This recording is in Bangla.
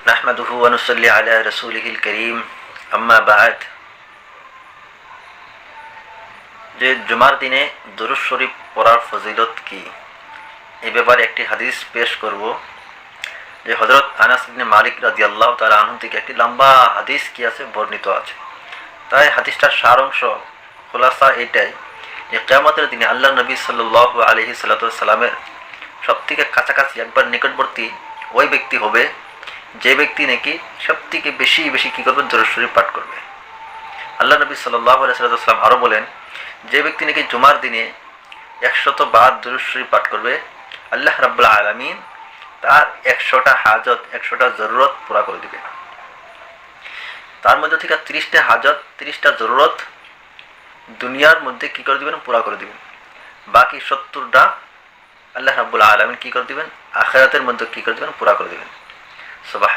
নাহমাদুহু ওয়া নুসাল্লি আলা রাসূলিহিল কারীম আম্মা বা'দ। যে জুমার দিনে দুরূদ শরীফ পড়ার ফজিলত কি, এই ব্যাপারে একটি হাদিস পেশ করব। যে হযরত আনাস ইবনে মালিক রাদিয়াল্লাহু তাআলা আনহু থেকে একটি লম্বা হাদিস কি আছে, বর্ণিত আছে। তাই হাদিসটার সার অংশ খোলাসা এটাই যে কিয়ামতের দিনে আল্লাহ নবী সাল্লাল্লাহু আলাইহি সাল্লামের সবথেকে কাছাকাছি একবার নিকটবর্তী ওই ব্যক্তি হবে যে ব্যক্তি নাকি সবথেকে বেশি বেশি কি করবে, দুরূদ শরীফ পাঠ করবে। আল্লাহ নবী সাল্লাল্লাহু আলাইহি সাল্লাম আরও বলেন, যে ব্যক্তি নাকি জুমার দিনে 100 বার দুরূদ শরীফ পাঠ করবে, আল্লাহ রাব্বুল আলামিন তার 100টা হাজত, 100টা জরুরত পুরা করে দিবে। তার মধ্যে থেকে 30টা হাজত, 30টা জরুরত দুনিয়ার মধ্যে কি করে দিবেন, পুরা করে দিবেন। বাকি 70টা আল্লাহ রাব্বুল আলামিন কি করে দিবেন, আখিরাতের মধ্যে কি করে দিবেন, পুরা করে দিবেন। সুবহান।